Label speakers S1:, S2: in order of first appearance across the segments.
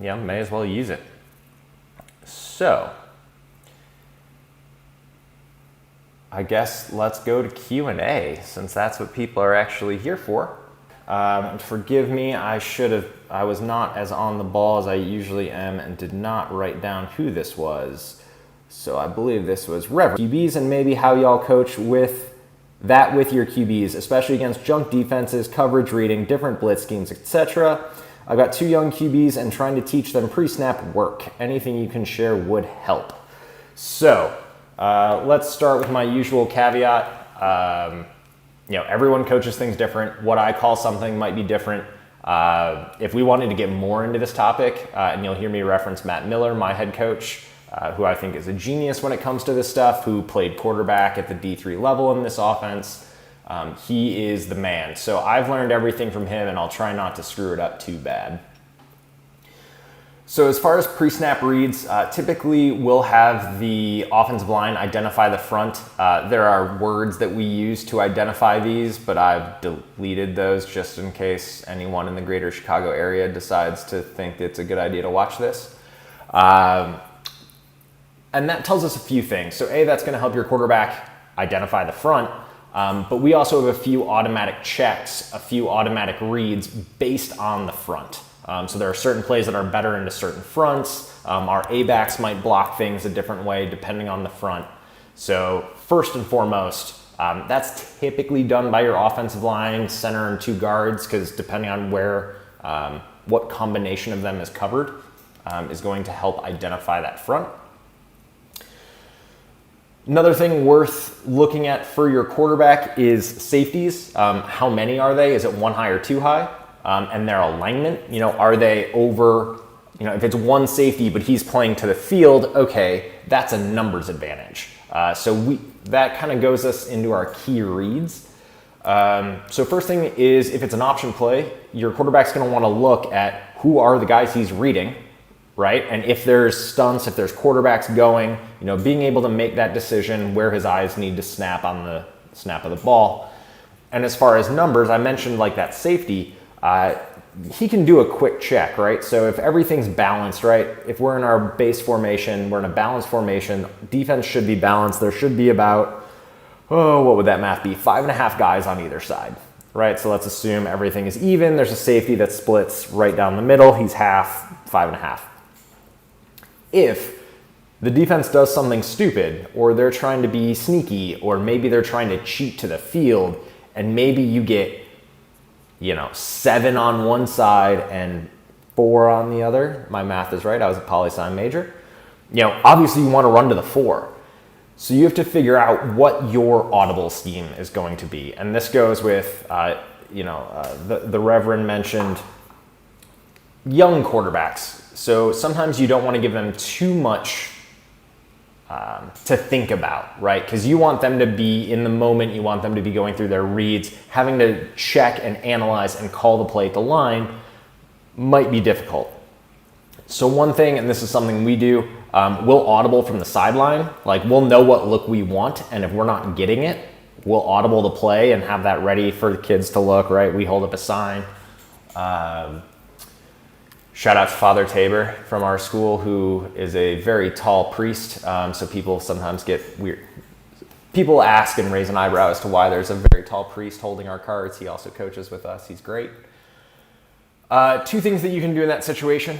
S1: may as well use it. So I guess let's go to Q&A, since that's what people are actually here for. Forgive me, I was not as on the ball as I usually am and did not write down who this was. So I believe this was Reverend. QBs and maybe how y'all coach with your QBs, especially against junk defenses, coverage reading, different blitz schemes, etc. I've got 2 young QBs and trying to teach them pre-snap work. Anything you can share would help. So let's start with my usual caveat. Everyone coaches things different. What I call something might be different. If we wanted to get more into this topic, and you'll hear me reference Matt Miller, my head coach, who I think is a genius when it comes to this stuff, who played quarterback at the D3 level in this offense. He is the man. So I've learned everything from him, and I'll try not to screw it up too bad. So as far as pre-snap reads, typically we'll have the offensive line identify the front. There are words that we use to identify these, but I've deleted those just in case anyone in the greater Chicago area decides to think it's a good idea to watch this. And that tells us a few things. So A, that's going to help your quarterback identify the front, but we also have a few automatic checks, a few automatic reads based on the front. So there are certain plays that are better into certain fronts. Our A-backs might block things a different way depending on the front. So first and foremost, that's typically done by your offensive line, center, and 2 guards, because depending on what combination of them is covered is going to help identify that front. Another thing worth looking at for your quarterback is safeties. How many are they? Is it 1 high or 2 high? And their alignment, are they over, if it's 1 safety, but he's playing to the field, okay, that's a numbers advantage. So that kind of goes us into our key reads. So first thing is, if it's an option play, your quarterback's going to want to look at who are the guys he's reading, right? And if there's stunts, if there's quarterbacks going, being able to make that decision where his eyes need to snap on the snap of the ball. And as far as numbers, I mentioned like that safety, he can do a quick check, right? So if everything's balanced, right? If we're in our base formation, we're in a balanced formation, defense should be balanced. There should be about, what would that math be? 5.5 guys on either side, right? So let's assume everything is even. There's a safety that splits right down the middle. He's half, 5.5. If the defense does something stupid, or they're trying to be sneaky, or maybe they're trying to cheat to the field, and maybe you get 7 on one side and 4 on the other. My math is right. I was a poli-sci major. Obviously you want to run to the 4. So you have to figure out what your audible scheme is going to be. And this goes with, the Reverend mentioned young quarterbacks. So sometimes you don't want to give them too much to think about, right? Because you want them to be in the moment, you want them to be going through their reads. Having to check and analyze and call the play at the line might be difficult. So one thing, and this is something we do, we'll audible from the sideline. Like, we'll know what look we want, and if we're not getting it, we'll audible the play and have that ready for the kids to look, right? We hold up a sign. Shout out to Father Tabor from our school, who is a very tall priest. So people sometimes get weird. People ask and raise an eyebrow as to why there's a very tall priest holding our cards. He also coaches with us. He's great. 2 things that you can do in that situation.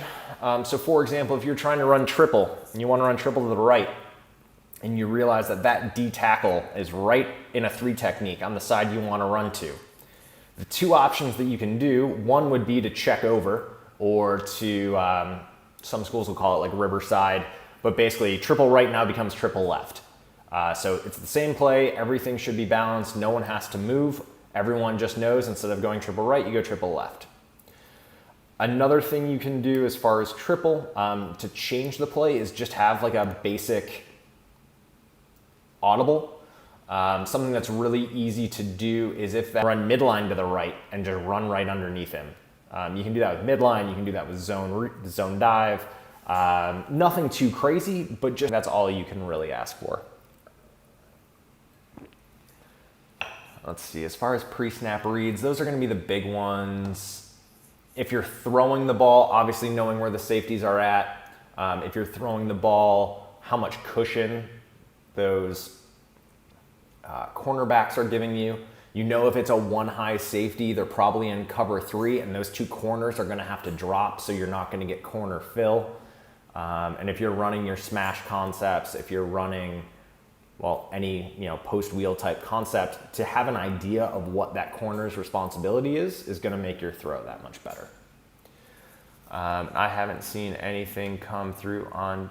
S1: So for example, if you're trying to run triple and you want to run triple to the right, and you realize that D tackle is right in a 3 technique on the side you want to run to, the 2 options that you can do, one would be to check over, or to, some schools will call it like Riverside, but basically triple right now becomes triple left. So it's the same play, everything should be balanced, no one has to move, everyone just knows instead of going triple right, you go triple left. Another thing you can do as far as triple, to change the play, is just have like a basic audible. Something that's really easy to do is if that run midline to the right and just run right underneath him. You can do that with midline, you can do that with zone dive. Nothing too crazy, but just that's all you can really ask for. Let's see, as far as pre-snap reads, those are going to be the big ones. If you're throwing the ball, obviously knowing where the safeties are at. If you're throwing the ball, how much cushion those cornerbacks are giving you. You know if it's a one high safety, they're probably in cover 3, and those 2 corners are going to have to drop, so you're not going to get corner fill. And if you're running your smash concepts, if you're running, well, any post wheel type concept, to have an idea of what that corner's responsibility is going to make your throw that much better. I haven't seen anything come through on